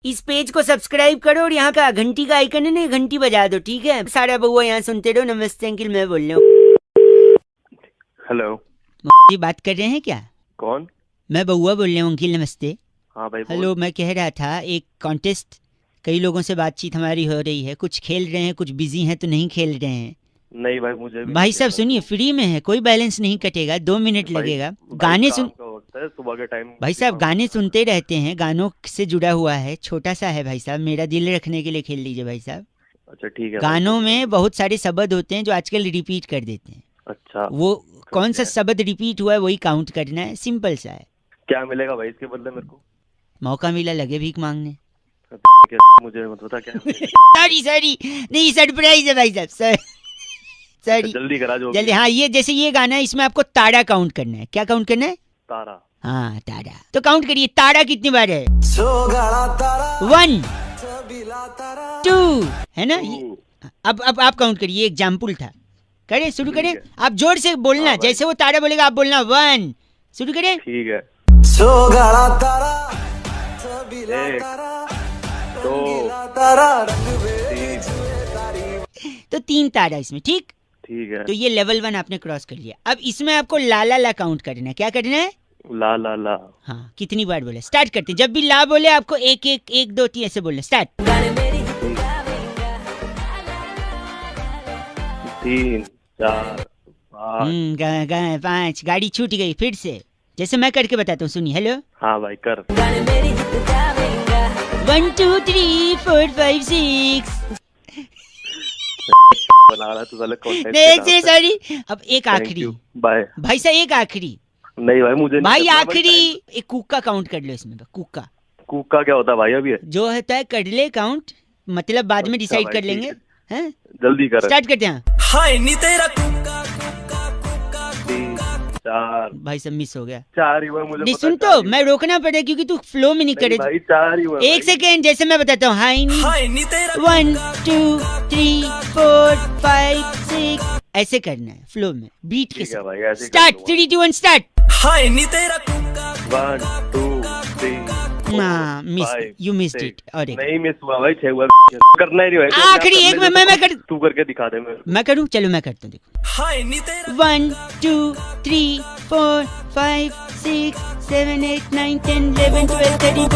इस पेज को सब्सक्राइब करो और यहाँ का घंटी का आइकन है ना, घंटी बजा दो, ठीक है? सारा बउआ यहाँ सुनते रहो। नमस्ते अंकिल, मैं बोल रहा हूँ। हेलो जी, बात कर रहे हैं क्या? कौन? मैं बउआ बोल रहा हूँ अंकिल, नमस्ते। हाँ भाई हेलो, मैं कह रहा था एक कॉन्टेस्ट, कई लोगों से बातचीत हमारी हो रही है, कुछ खेल रहे हैं, कुछ बिजी हैं तो नहीं खेल रहे हैं। नहीं भाई, मुझे भी भाई साहब सुनिए, फ्री में है, कोई बैलेंस नहीं कटेगा, 2 मिनट लगेगा। गाने सुन, सुबह के टाइम भाई साहब गाने सुनते रहते हैं, गानों से जुड़ा हुआ है, छोटा सा है भाई साहब, मेरा दिल रखने के लिए खेल लीजिए भाई साहब। अच्छा ठीक है। गानों में बहुत सारे शब्द होते हैं जो आजकल रिपीट कर देते हैं। अच्छा, वो कौन सा शब्द रिपीट हुआ है वही काउंट करना है, सिंपल सा है। क्या मिलेगा भाई इसके बदले मेरे को? मौका मिला लगे भीख मांगने। मुझे मत बता क्या। सॉरी नहीं, सरप्राइज है भाई साहब, सॉरी। जल्दी करा जो जल्दी। हाँ, ये जैसे ये गाना है, इसमें आपको ताड़ा काउंट करना है। क्या काउंट करना है? तारा। हाँ, ताड़ा। तो काउंट करिए, ताड़ा कितनी बार है? 1 2 है ना? अब आप काउंट करिए, एग्जाम्पल था। करें, शुरू करें। आप जोर से बोलना, जैसे वो ताड़ा बोलेगा आप बोलना 1। शुरू करें। ठीक है। 1 2 तो 3 ताड़ा इसमें, ठीक? ठीक है। तो ये लेवल 1 आपने क्रॉस कर लिया। अब इसमें आपको ला ला ला काउंट करना है। क्या करना है? ला ला ला। हाँ, कितनी बार बोले? स्टार्ट करते हैं, जब भी ला बोले आपको 1 1 1 2 3 ऐसे बोलना। स्टार्ट। 3 4 5 गाड़ी छूट गई। फिर से जैसे मैं करके बताता हूँ, सुनिए। हेलो। हाँ भाई कर। 1 2 3 4 5 6 बना रहा तू साले कॉन्टेस्ट। नहीं सॉरी। अब एक आखिरी बाय भाई साहब, एक आखिरी नहीं भाई, मुझे भाई नहीं आखिरी एक कुक्का काउंट कर लो इसमें। कुक्का कुक्का क्या होता है भाई? अभी जो है तय कर ले काउंट, मतलब बाद में डिसाइड कर लेंगे। हैं, जल्दी कर। स्टार्ट करते हैं। 3 4 भाई सब मिस हो गया। 4 ही हुआ मुझे नहीं पता, सुन, 4 तो ही मैं रोकना पड़ेगा क्योंकि तू फ्लो में नहीं हुआ। करे। भाई 4 ही हुआ। एक सेकेंड, जैसे मैं बताता हूँ। 1 2 3 4 5 6 ऐसे करना है, फ्लो में, बीट के साथ। भाई ऐसे स्टार्ट। 3 2 1 स्टार्ट। 1 2 3 हाँ, मिस, यू मिस्ड इट। और एक नहीं मिस हुआ भाई, 6 हुआ। करना ही नहीं भाई। आखिरी एक में मैं कर, तू करके दिखा दे। मैं करूँ? चलो मैं करता हूँ, देखो। 1 2 3 4 5 6 7 8 9 10 11 12 13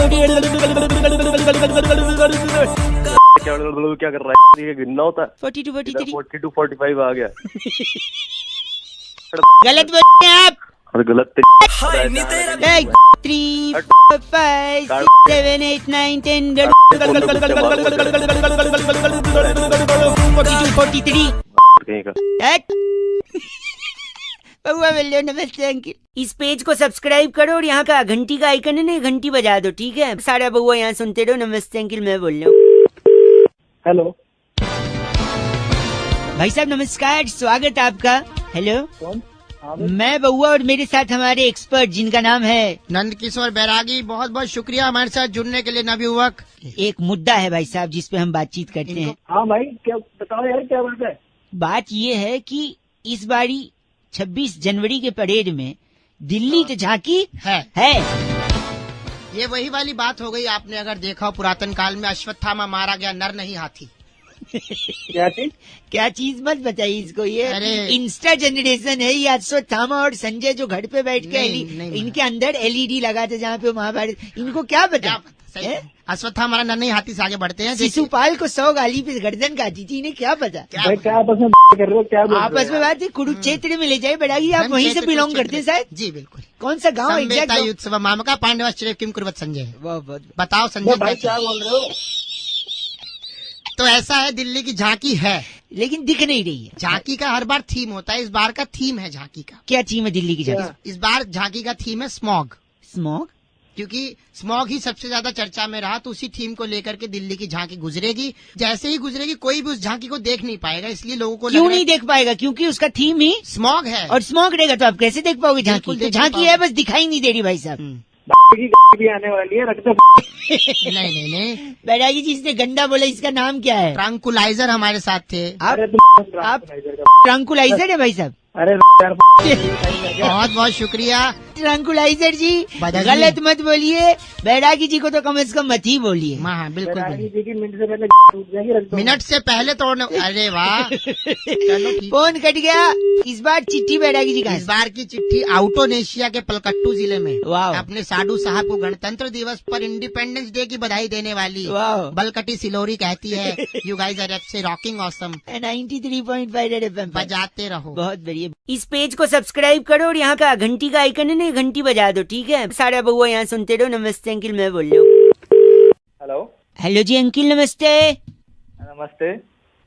14 क्या कर रहा है? ये गिनना होता है। 42 43 42 45 आ गया। गलत बोल रहे हैं आप। अरे गलत 3 4 5 6 7 8 9 10 42 43 कहीं का। बउआ बोल लो। नमस्ते अंकिल। इस पेज को सब्सक्राइब करो और यहाँ का घंटी का आइकन है ना, घंटी बजा दो, ठीक है? सारा बउआ यहाँ सुनते रहो। नमस्ते अंकिल, मैं बोल रहा हूँ। हेलो भाई साहब नमस्कार, स्वागत आपका। हेलो, कौन? मैं बउआ और मेरे साथ हमारे एक्सपर्ट जिनका नाम है नंद किशोर बैरागी। बहुत बहुत शुक्रिया हमारे साथ जुड़ने के लिए नवयुवक। एक मुद्दा है भाई साहब जिस पे हम बातचीत करते हैं। हाँ भाई, क्या बताओ यार, क्या बात है? बात ये है कि इस बारी 26 जनवरी के परेड में दिल्ली तो झांकी है। है ये वही वाली बात हो गई। आपने अगर देखा हो, पुरातन काल में अश्वत्थामा मारा गया, नर नहीं हाथी। क्या चीज? क्या चीज मत बताइए इसको, ये अरे इंस्टा जनरेशन है। ये अश्वत्थामा और संजय जो घर पे बैठ के इनके अंदर एलईडी लगा थे जहाँ पे महाभारत, इनको क्या पता? अश्वत्थामा नर नहीं हाथी से आगे बढ़ते हैं। शिशुपाल को 100 गाली पे गर्दन काटी थी, इन्हें क्या पता? भाई क्या आपस में कर रहे हो? क्या बोल रहे हो आपस में बात है, कुरुक्षेत्र में ले जाए बैरागी। आप वहीं से बिलोंग करते हैं शायद? जी बिल्कुल। कौन सा गाँव एग्जैक्ट? युत्सव मामका पांडवाश्चर्य किम कुर्वत संजय। बहुत बताओ संजय भाई क्या बोल रहे हो? तो ऐसा है, दिल्ली की झांकी है लेकिन दिख नहीं रही है। झांकी का हर बार थीम होता है, इस बार का थीम है झांकी का। क्या थीम है दिल्ली की झांकी? इस बार झांकी का थीम है स्मॉग। स्मॉग? क्योंकि स्मॉग ही सबसे ज्यादा चर्चा में रहा, तो उसी थीम को लेकर के दिल्ली की झांकी गुजरेगी। जैसे ही गुजरेगी कोई भी उस झांकी को देख नहीं पाएगा, इसलिए लोगों को क्यों नहीं देख पाएगा? क्योंकि उसका थीम ही स्मॉग है। और स्मॉग रहेगा तो आप कैसे देख पाओगे झांकी? तो झांकी है, बस दिखाई नहीं दे रही भाई साहब। की भी आने वाली है, रख दो। नहीं बैरागी जी, इसने गंदा बोला, इसका नाम क्या है? ट्रंकुलाइजर हमारे साथ थे। आप ट्रंकुलाइजर है भाई साहब? अरे यार बहुत बहुत शुक्रिया। ट्रंकुलाइजर जी बदल गलत मत बोलिए, बैरागी जी को तो कम से कम मत ही बोलिए। हाँ बिल्कुल बैरागी बिल्कुल। जी की मिनट से पहले टूट जाएगी, रख दो। मिनट से पहले तोड़ने। अरे वाह, चलो ठीक। फोन कट गया। इस बार चिट्ठी बैरागी जी का। इस बार की चिट्ठी आउटोनेशिया के पलकट्टू जिले में वाह। अपने साधु साहब को गणतंत्र दिवस पर इंडिपेंडेंस डे की बधाई देने वाली वाह। बलकटी सिलोरी कहती है, यू गाइस आर एब्से रॉकिंग ऑसम, 93.5 रेड एफएम बजाते रहो। बहुत बढ़िया। इस पेज को सब्सक्राइब करो और यहाँ का घंटी का आइकन है ना, घंटी बजा दो, ठीक है? सारा बउआ यहाँ सुनते रहो। नमस्ते अंकिल, मैं बोल रहा हूँ। हेलो। हेलो जी अंकिल, नमस्ते। नमस्ते।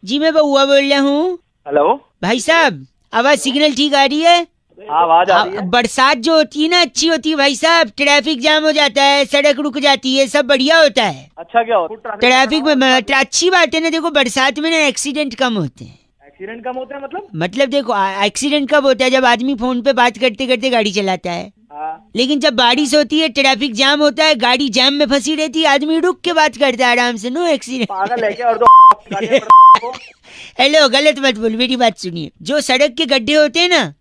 जी मैं बउआ बोल रहा हूँ। हेलो। भाई साहब आवाज सिग्नल ठीक आ रही है? आवाज आ रही है। बरसात जो होती है ना अच्छी होती है भाई साहब, ट्रैफिक जाम हो जाता है, सड़क रुक जाती है, सब बढ़िया होता है। अच्छा क्या होता? ट्रैफिक में अच्छी बात है ना। देखो बरसात में ना एक्सीडेंट कम होते हैं। एक्सीडेंट कम होते हैं मतलब देखो एक्सीडेंट कब होता है? जब आदमी फोन पे बात करते करते गाड़ी चलाता है। लेकिन जब बारिश होती है, ट्रैफिक जाम होता है, गाड़ी जाम में फंसी रहती है, आदमी रुक के बात करता है आराम से, नो एक्सीडेंट। पागल है क्या? और दो हेलो, गलत मत बोल, मेरी बात सुनिए। जो सड़क के गड्ढे होते हैं ना,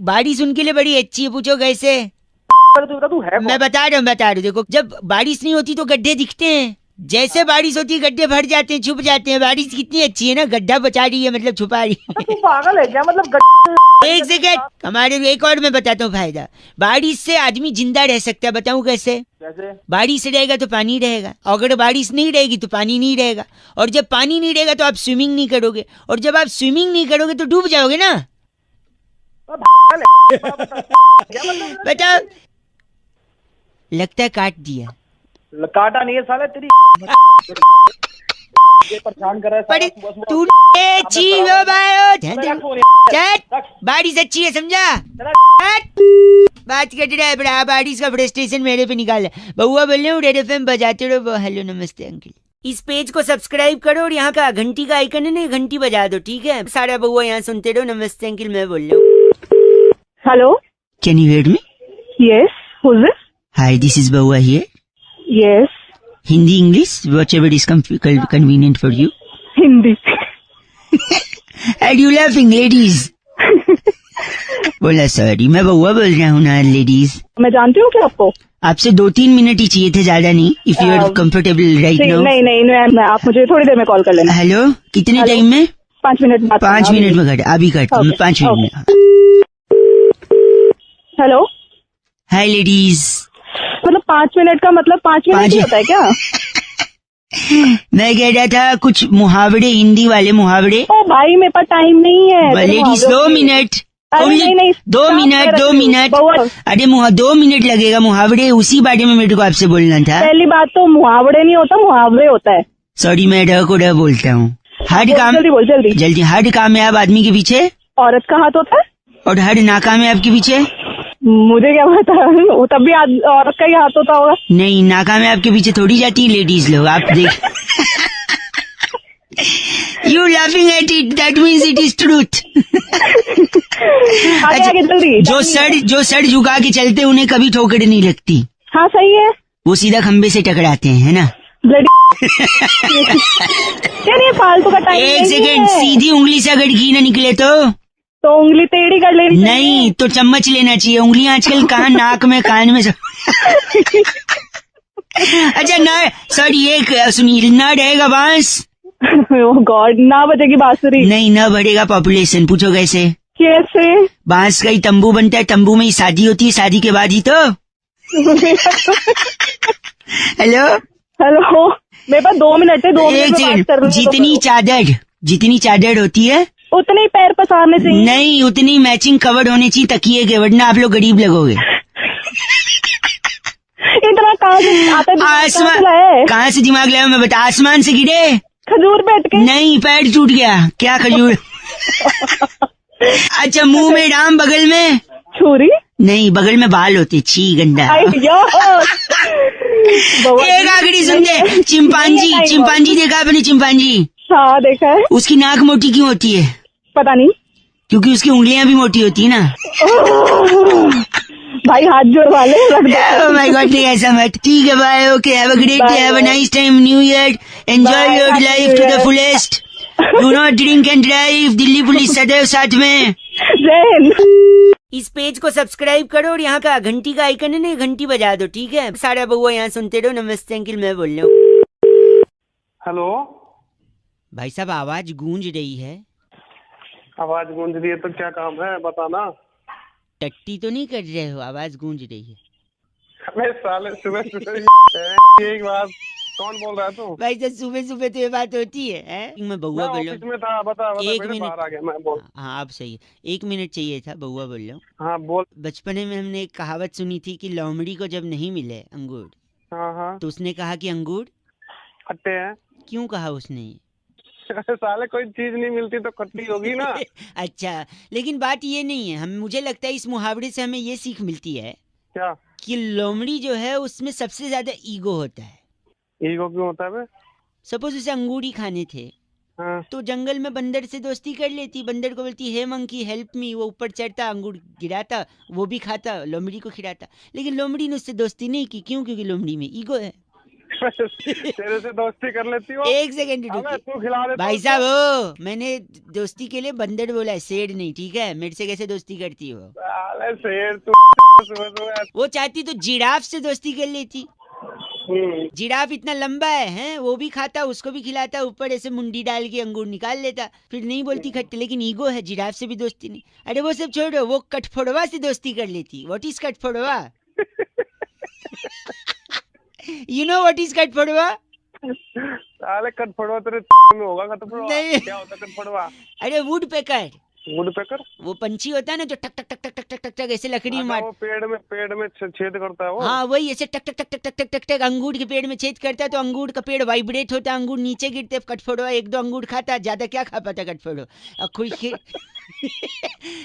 बारिश उनके लिए बड़ी अच्छी है। पूछो कैसे? तू है मैं बता रहा हूँ। देखो जब बारिश नहीं होती तो गड्ढे दिखते हैं, जैसे बारिश होती है गड्ढे भर जाते हैं, छुप जाते हैं। बारिश कितनी अच्छी है ना, गड्ढा बचा रही है, मतलब छुपा रही है। तू पागल है क्या? मतलब एक सेकंड, हमारे एक और मैं बताता हूँ फायदा। बारिश से आदमी जिंदा रह सकता है। बताऊँ कैसे? कैसे? बारिश रहेगा तो पानी रहेगा, अगर बारिश नहीं रहेगी तो पानी नहीं रहेगा, और जब पानी नहीं रहेगा तो आप स्विमिंग नहीं करोगे, और जब आप स्विमिंग नहीं करोगे तो डूब जाओगे ना। बताओ। लगता है काट दिया। काटा नहीं है साला, तेरी परेशान कर रहा है तू बारिश अच्छी है, समझा? बात कर रहा है बड़ा, बारिश का फ्रस्ट्रेशन मेरे पे निकाल। बउआ बोल रहे हूँ, रेड एफएम बजाते रहो। हेलो नमस्ते अंकिल। इस पेज को सब्सक्राइब करो और यहाँ का घंटी का आइकन है ना, घंटी बजा दो, ठीक है? सारा बउआ यहाँ सुनते रहो। नमस्ते अंकिल, मैं बोल रहा हूँ। Hello. Can you hear me? Yes. Who's this? Hi, this is Baua here. Yes. Hindi, English, whatever is convenient for you. Hindi. Are you laughing, ladies? बोला सॉरी, मैं बउआ बोल रहा हूँ ना, लेडीज। मैं जानती हूँ क्या आपको? आपसे 2-3 मिनट ही चाहिए थे, ज्यादा नहीं। If you are comfortable right now. नहीं, आप मुझे थोड़ी देर में कॉल कर लेना। हेलो, कितने टाइम में? 5 मिनट बाद। 5 मिनट में कर, अभी करता हूँ। 5 मिनट में। हेलो। हाय लेडीज। मतलब 5 मिनट का मतलब 5 मिनट ही होता है क्या? मैं कह रहा था कुछ मुहावरे, हिंदी वाले मुहावरे। ओ भाई मेरे पास टाइम नहीं है। Ladies 2 minute. नहीं, 2 मिनट। अरे 2 मिनट लगेगा। मुहावरे उसी बारे में मेरे को आपसे बोलना था। पहली बात तो मुहावरे नहीं होता, मुहावरे होता है। सॉरी, मैं ड को ड बोलता हूँ। हर काम जल्दी। हर कामयाब आदमी के पीछे औरत का हाथ होता है, और हर नाकामयाब के पीछे मुझे क्या पता, तब भी औरत का ही हाथ होता होगा। नहीं, नाकामयाब के पीछे थोड़ी जाती है लेडीज लोग, आप देख। You laughing at it, that means it is truth. आगे जल्दी। जो सर झुका के चलते उन्हें कभी ठोकर नहीं लगती। हाँ सही है। वो सीधा खंबे से टकराते हैं, है ना? ये फालतू का टाइम। एक सेकेंड, सीधी उंगली से अगर घी न निकले तो उंगली टेढ़ी कर लेनी नहीं, तो चम्मच लेना चाहिए। उंगलियां आजकल कहाँ, नाक में, कान में सब। अच्छा ना, सॉरी, एक सुनिए, ना रहेगा बांस। गॉड, ना बजेगी बांसुरी। नहीं, ना बढ़ेगा पॉपुलेशन। पूछो कैसे? कैसे? बांस का ही तंबू बनता है, तंबू में ही शादी होती है, शादी के बाद ही तो। हेलो। मेरे पास 2 मिनट है। 2 मिनट में बात कर लूं। जितनी चादर होती है उतने ही पैर पसारने चाहिए। नहीं, उतनी मैचिंग कवर होने चाहिए तकिए के, वरना आप लोग गरीब लगोगे। इतना कहाँ से आता है? आसमान कहाँ से दिमाग लाया? मैं बता, आसमान से गिरे? खजूर बैठ के? नहीं, पैर टूट गया। क्या खजूर? अच्छा, मुंह में राम, बगल में छुरी? नहीं, बगल में बाल होते। छी गंदा। एक आखिरी सुन दे। चिंपांजी देखा आपने? चिंपांजी? हाँ देखा है। उसकी नाक मोटी क्यों होती है? पता नहीं। क्योंकि उसकी उंगलियां भी मोटी होती है ना। भाई हाथ जोड़वा ले। Oh my God, नहीं ऐसा मत। ठीक है, bye. Okay, have a great day, have a nice time, new year, enjoy your life to the fullest. Do not drink and drive. Delhi police सदैव साथ में। जय हिंद। इस पेज को सब्सक्राइब करो और यहाँ का घंटी का आइकन है ना, घंटी बजा दो, ठीक है? सारा बउआ यहाँ सुनते रहो। नमस्ते अंकिल, मैं बोल रहा हूँ। हेलो, भाई साहब आवाज गूंज रही है। आवाज गूंज रही है तो क्या काम है बताना। टट्टी तो नहीं कर रहे हो? आवाज गूंज रही है। अबे साले सुबह सुबह एक बात, कौन बोल रहा है तू? भाई साहब सुबह सुबह तो ये बात होती है? मैं बउआ बोल रहा ऑफिस में था, बता एक मेरे मिनट। बाहर आ गया मैं, बोल। हाँ आप सही है। 1 मिनट चाहिए था, बउआ बोल रहा हूँ। हाँ बोल। बचपने में हमने एक कहावत सुनी थी कि लोमड़ी को जब नहीं मिले अंगूर, हाँ हाँ, तो उसने कहा कि अंगूर खट्टे हैं। क्यों कहा उसने ये? साले कोई चीज नहीं मिलती तो खट्टी होगी ना। अच्छा, लेकिन बात ये नहीं है। हम मुझे लगता है इस मुहावरे से हमें ये सीख मिलती है क्या? कि लोमड़ी जो है उसमें सबसे ज्यादा ईगो होता है। ईगो क्यों होता है बे? सपोज उसे अंगूर ही खाने थे, हाँ। तो जंगल में बंदर से दोस्ती कर लेती। बंदर को बोलती हे मंकी हेल्प मी, वो ऊपर चढ़ता, अंगूर गिराता, वो भी खाता, लोमड़ी को खिलाता। लेकिन लोमड़ी ने उससे दोस्ती नहीं की। क्यों? क्योंकि लोमड़ी में ईगो है। तेरे से दोस्ती कर लेती हो? एक सेकंड अबे रुकिए तू खिला दे भाई साहब। ओ मैंने दोस्ती के लिए बंदर बोला है, शेर नहीं, ठीक है? मेरे से कैसे दोस्ती करती हो? साले शेर तू सुबह सुबह। वो चाहती तो जिराफ से दोस्ती कर लेती। जिराफ इतना लंबा है, वो भी खाता, उसको भी खिलाता, ऊपर ऐसे मुंडी डाल के अंगूर निकाल लेता, फिर नहीं बोलती खट्टे। लेकिन ईगो है, जिराफ से भी दोस्ती नहीं। अरे वो सब छोड़ो, वो कठफोड़वा से दोस्ती कर लेती। व्हाट इज कठफोड़वा? यू नो व्हाट इज कठफोड़वा? साले कटफड़वा तेरे में होगा कटफड़वा? नहीं। क्या होता है कटफड़वा? अरे वुड पेकर, वुड पेकर? वो पंछी होता है ना जो टक टक टक टक टक टक टक ऐसे लकड़ी अच्छा, मार। वो पेड़ में छेद करता है वो। हाँ वही, ऐसे टक टक टक टक टक टक टक टक अंगूर के पेड़ में छेद करता है, तो अंगूर का पेड़ वाइब्रेट होता है, अंगूर नीचे गिरते। कठफोड़वा 1-2 अंगूर खाता, ज्यादा क्या खा पाता कठफोड़वा? और खुश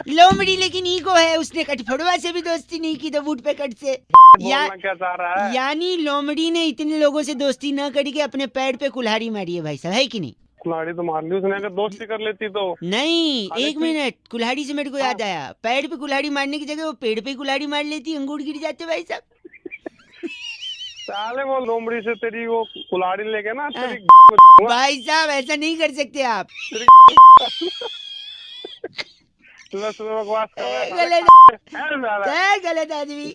लोमड़ी लेकिन ईगो है, उसने कठफोड़वा से भी दोस्ती नहीं की, तो वुड पेकर से। बोलना क्या चाह रहा है? यानी लोमड़ी ने इतने लोगों से दोस्ती न करी कि अपने पैर पे कुल्हाड़ी मारी है भाई साहब, है कि नहीं? कुल्हाड़ी तो मार ली उसने, अगर दोस्ती कर लेती तो। नहीं, एक मिनट, कुल्हाड़ी से मेरे को याद आया, पैर पे कुल्हाड़ी मारने की जगह वो पेड़ पे कुल्हाड़ी मार लेती, अंगूर गिर जाते भाई साहब। साले वो लोमड़ी से तेरी वो कुल्हाड़ी लेके ना तेरी भाई साहब ऐसा नहीं कर सकते आप। सुबह सुबह बकवास कर रहा है। गलत गलत आदमी।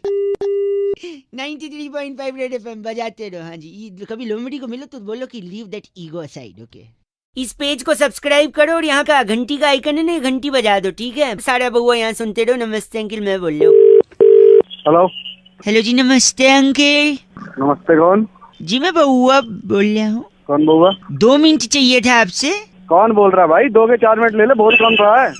93.5 रेड एफएम बजाते रहो। हाँ जी, कभी लोमड़ी को मिलो तो बोलो कि leave that ego aside, okay? इस पेज को सब्सक्राइब करो और यहाँ का घंटी का आइकन है ना, घंटी बजा दो, ठीक है? सारा बउआ यहाँ सुनते रहो। नमस्ते अंकिल, मैं बोल रहा हूँ। हेलो। हेलो जी, नमस्ते अंकिल। नमस्ते, कौन? जी मैं बउआ बोल रहा हूँ। कौन बउआ? 2 मिनट चाहिए था आपसे। कौन बोल रहा है भाई? 2 के 4 मिनट ले ले, बोल कौन रहा है?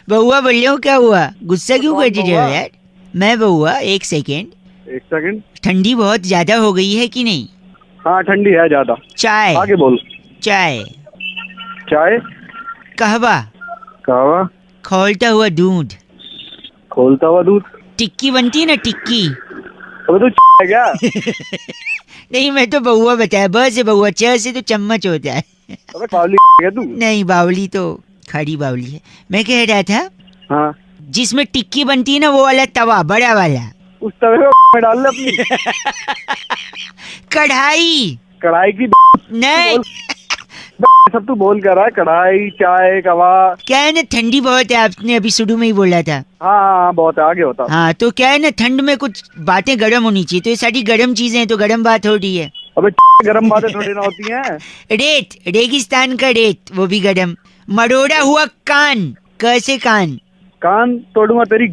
बउआ बोल रहा हूँ। क्या हुआ, गुस्सा क्यों कर रहे हो बउआ? यार? मैं बउआ, 1 सेकेंड। 1 सेकंड। ठंडी बहुत ज्यादा हो गई है कि नहीं? हाँ ठंडी है ज्यादा। चाय? आगे बोल। चाय? चाय? कहवा? कहवा? खौलता हुआ दूध? खोलता हुआ दूध? टिक्की बनती है ना, टिक्की। अबे तू है क्या? नहीं मैं तो बउआ बताया, ब से बउआ, च से तो चम्मच होता है। अबे बावली है तू? नहीं, बावली तो खड़ी बावली है। मैं कह रहा था, हाँ। जिसमें टिक्की बनती है ना, वो वाला तवा, बड़ा वाला। उस तवे में डाल ले अपनी। कढ़ाई? कढ़ाई की नहीं, सब तू बोल कर रहा है। कढ़ाई, चाय, कवा। क्या है ना, ठंडी बहुत है, आपने अभी शुरू में ही बोला था। हाँ बहुत है, आगे होता। हाँ तो क्या है ना, ठंड में कुछ बातें गर्म होनी चाहिए, तो ये सारी गर्म चीजें हैं, तो गर्म बात हो रही है। अबे गरम बातें थोड़ी ना होती हैं। रेत, रेगिस्तान का रेत, वो भी गर्म। मरोड़ा हुआ कान, कैसे कान? कान तोड़ूंगा तेरी।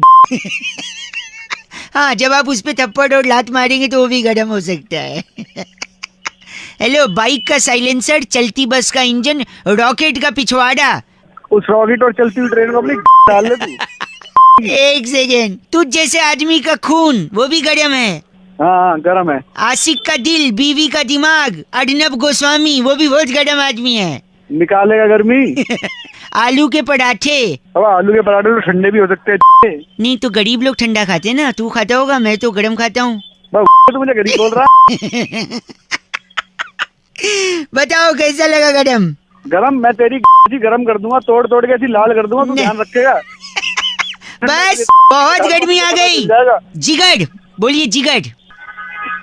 हाँ, जब आप उस पे थप्पड़ और लात मारेंगे तो वो भी गर्म हो सकता है। हेलो, बाइक का साइलेंसर, चलती बस का इंजन, रॉकेट का पिछवाड़ा। उस रॉकेट और चलती हुई ट्रेन को अपनी डाल ले तू। 1 सेकेंड, तुझ जैसे आदमी का खून, वो भी गर्म है। हाँ गरम है। आशिक का दिल, बीवी का दिमाग, अर्नब गोस्वामी, वो भी बहुत गर्म आदमी है। निकालेगा गर्मी। आलू के पराठे। अब आलू के पराठे तो ठंडे भी हो सकते हैं। नहीं तो गरीब लोग ठंडा खाते हैं ना, तू खाता होगा, मैं तो गर्म खाता हूँ। तो मुझे गरीब बोल रहा। बताओ कैसा लगा गरम? गरम मैं तेरी गरम कर दूंगा, तोड़ तोड़ के ऐसी लाल कर दूंगा, तू ध्यान रखेगा। बस बहुत गर्मी आ गई। जिगर बोलिए, जिगर।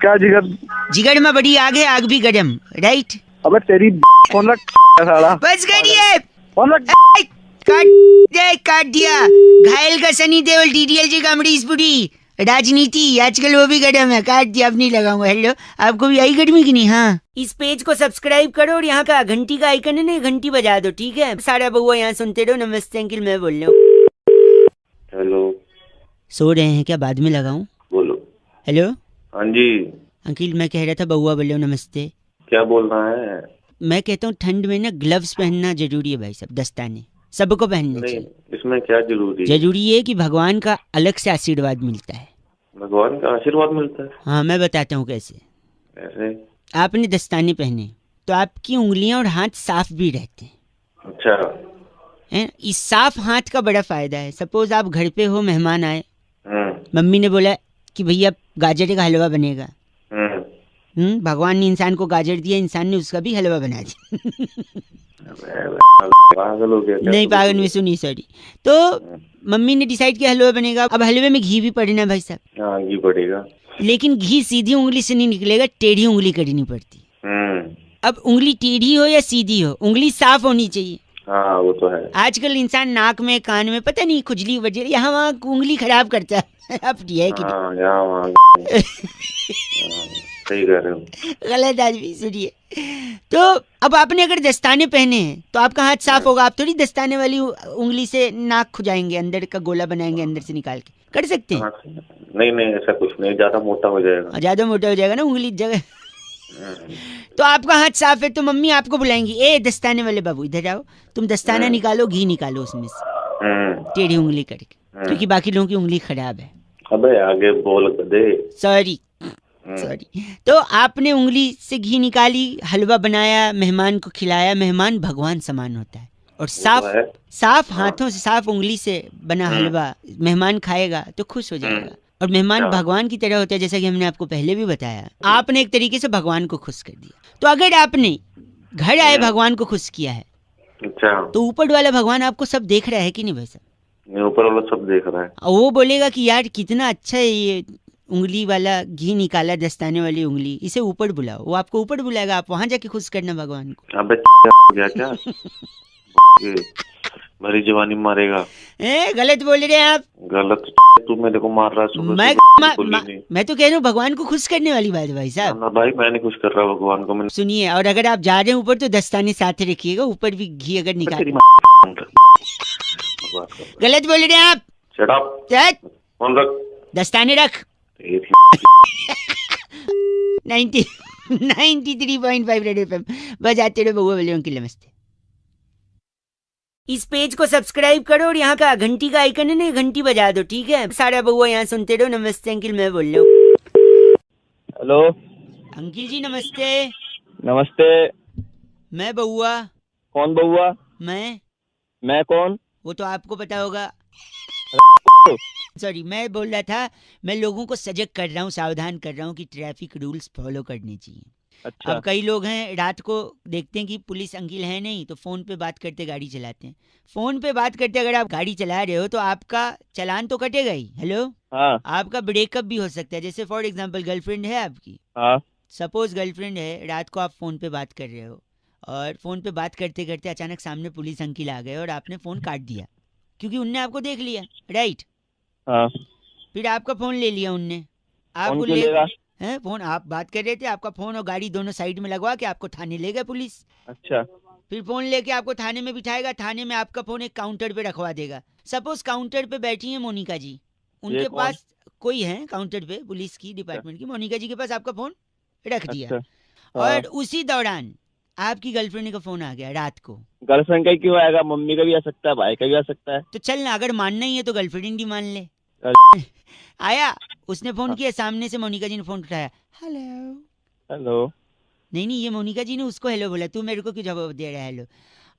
क्या जिगर? जिगर में बड़ी आग है, आग भी गरम, राइट? अबे तेरी कौन रख साला? बस करिए। कौन रख? काट दिया। घायल का सनी देओल, डीडीएलजे का अमरीश पुरी। राजनीति आजकल वो भी गर्म है, काट दिया, अब नहीं लगाऊंगा। हेलो, आपको भी आई गर्मी की नहीं? हाँ, इस पेज को सब्सक्राइब करो और यहाँ का घंटी का आइकन है ना, घंटी बजा दो, ठीक है? सारा बउआ यहाँ सुनते रहो। नमस्ते अंकिल, मैं बोल रहा हूँ। हेलो, सो रहे हैं क्या? बाद में लगाऊं? बोलो। हेलो हाँ जी, अंकिल, मैं कह रहा था बउआ बोलो नमस्ते। क्या बोल रहा है? मैं कहता हूँ ठंड में ना ग्लव्स पहनना जरूरी है भाई साहब, दस्ताने सबको पहनने नहीं, चाहिए। इसमें क्या जरूरी है? जरूरी है कि भगवान का अलग से आशीर्वाद मिलता है। भगवान का आशीर्वाद मिलता है? हाँ, मैं बताता हूँ कैसे। ऐसे? आपने दस्ताने पहने तो आपकी उंगलियां और हाथ साफ भी रहते हैं। अच्छा। है? इस साफ हाथ का बड़ा फायदा है। सपोज आप घर पे हो, मेहमान आए, हम्म मम्मी ने बोला कि भैया गाजर का हलवा बनेगा। हम्म भगवान ने इंसान को गाजर दिया, इंसान ने उसका भी हलवा बना दिया। पागल हो गया क्या? नहीं पागल में सुनी, सॉरी। तो मम्मी ने डिसाइड किया हलवा बनेगा। अब हलवे में घी भी पड़ना है भाई साहब। हाँ, घी पड़ेगा। लेकिन घी सीधी उंगली से नहीं निकलेगा, टेढ़ी उंगली करनी पड़ती। हम्म अब उंगली टेढ़ी हो या सीधी हो, उंगली साफ होनी चाहिए। हाँ, वो तो है। आजकल इंसान नाक में, कान में, पता नहीं खुजली वजह यहाँ वहाँ उंगली खराब करता है। अब है कि हाँ, यहाँ वहाँ सही कह रहे हो। गलत आदमी, सुनिए। तो अब आपने अगर दस्ताने पहने हैं तो आपका हाथ साफ होगा। आप थोड़ी दस्ताने वाली उंगली से नाक खुजाएंगे, अंदर का गोला बनाएंगे अंदर से निकाल के। कर सकते हैं? नहीं नहीं, ऐसा कुछ नहीं, ज्यादा मोटा हो जाएगा। ज्यादा मोटा हो जाएगा ना उंगली जगह। तो आपका हाथ साफ है तो मम्मी आपको बुलाएंगी, ए दस्ताने वाले बाबू इधर आओ, तुम दस्ताना निकालो, घी निकालो उसमें से टेढ़ी उंगली करके, क्योंकि बाकी लोगों की उंगली खराब है। अबे आगे बोल दे। सॉरी। तो आपने उंगली से घी निकाली, हलवा बनाया, मेहमान को खिलाया। मेहमान भगवान समान होता है और साफ हाथों से, साफ उंगली से बना हलवा मेहमान खाएगा तो खुश हो जाएगा। और मेहमान भगवान की तरह होता है, जैसा कि हमने आपको पहले भी बताया। आपने एक तरीके से भगवान को खुश कर दिया। तो अगर आपने घर आए भगवान को खुश किया है, अच्छा, तो ऊपर वाला भगवान आपको सब देख रहा है कि नहीं भाई साहब? ऊपर वाला सब देख रहा है। वो बोलेगा कि यार कितना अच्छा है ये उंगली वाला, घी निकाला दस्ताने वाली उंगली, इसे ऊपर बुलाओ। वो आपको ऊपर बुलाएगा, आप वहां जाके खुश करना भगवान को। अबे हो गया क्या? मेरी जवानी मारेगा। गलत बोल रहे हैं आप। गलत? तू मेरे को मार रहा है। मैं तो कह रहा हूँ भगवान को खुश करने वाली बात है भाई साहब। ना भाई, मैं नहीं खुश कर रहा भगवान को। सुनिए, और अगर आप जा रहे हैं ऊपर तो दस्ताने साथ रखिएगा, ऊपर भी घी अगर निकाल। गलत बोल रहे हैं आप। Shut up. फोन रख। दस्ताने रख। 93.5 रेड एफएम बजाते रहो बउआ बोले अंकिल नमस्ते। इस पेज को सब्सक्राइब करो और यहाँ का घंटी का आइकन है ना, घंटी बजा दो, ठीक है? सारा बउआ यहाँ सुनते रहो। नमस्ते अंकिल, मैं बोल रहा हूँ। हेलो अंकिल जी नमस्ते। नमस्ते। मैं बउआ। कौन बउआ? मैं कौन? वो तो आपको पता होगा। सॉरी, मैं बोल रहा था, मैं लोगों को सजग कर रहा हूँ, सावधान कर रहा हूँ कि ट्रैफिक रूल्स फॉलो करने चाहिए। अच्छा। अब कई लोग हैं रात को देखते हैं कि पुलिस अंकिल है नहीं, तो फोन पे बात करते गाड़ी चलाते हैं। फोन पे बात करते अगर आप गाड़ी चला रहे हो तो आपका चालान तो कटेगा ही। हेलो, हाँ। आपका ब्रेकअप भी हो सकता है। जैसे फॉर एग्जांपल गर्लफ्रेंड है आपकी। हाँ। सपोज गर्लफ्रेंड है, रात को आप फोन पे बात कर रहे हो और फोन पे बात करते करते अचानक सामने पुलिस अंकिल आ गए और आपने फोन काट दिया क्योंकि उनने आपको देख लिया, राइट? हाँ। फिर आपका फोन ले लिया उनने, आपको ले हैं फोन, आप बात कर रहे थे, आपका फोन और गाड़ी दोनों साइड में लगवा के आपको थाने ले गए पुलिस। अच्छा। फिर फोन लेके आपको थाने में बिठाएगा, थाने में आपका फोन एक काउंटर पे रखवा देगा। सपोज काउंटर पे बैठी है मोनिका जी, उनके पास कोई है काउंटर पे, पुलिस की डिपार्टमेंट की, मोनिका जी के पास आपका फोन रख दिया। और उसी दौरान आपकी गर्लफ्रेंड का फोन आ गया रात को। गर्लफ्रेंड का क्यों आएगा? मम्मी का भी आ सकता है, भाई का भी आ सकता है। तो चल ना, अगर मानना ही है तो गर्लफ्रेंड ही मान ले। आया, उसने फोन किया, सामने से मोनिका जी ने फोन उठाया, हेलो। नहीं, ये मोनिका जी ने उसको हेलो बोला, तू मेरे को क्यों जवाब दे रहा है हेलो?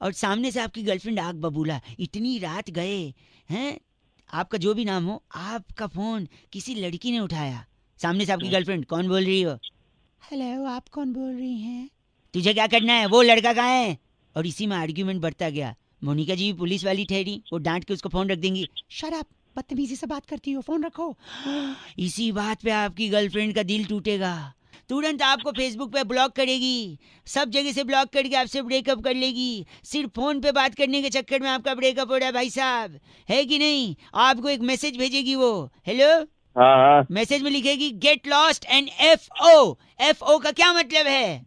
और सामने से आपकी गर्लफ्रेंड आग बबूला, इतनी रात गए हैं, आपका जो भी नाम हो, आपका फोन किसी लड़की ने उठाया। सामने से आपकी गर्लफ्रेंड, कौन बोल रही हो? हेलो, आप कौन बोल रही हैं? तुझे क्या करना है? वो लड़का कहाँ है? और इसी में आर्ग्यूमेंट बढ़ता गया। मोनिका जी पुलिस वाली ठहरी, वो डांट के उसको फोन रख देंगी, शट अप, बदतमीजी से बात करती हो, फोन रखो। इसी बात पे आपकी गर्लफ्रेंड का दिल टूटेगा तुरंत आपको फेसबुक पे ब्लॉक करेगी, सब जगह से ब्लॉक करके आपसे ब्रेकअप कर लेगी। सिर्फ फोन पे बात करने के चक्कर में आपका ब्रेकअप हो रहा है भाई साहब, है कि नहीं? आपको एक मैसेज भेजेगी वो, हेलो, हाँ मैसेज में लिखेगी get lost and FO। FO का क्या मतलब है?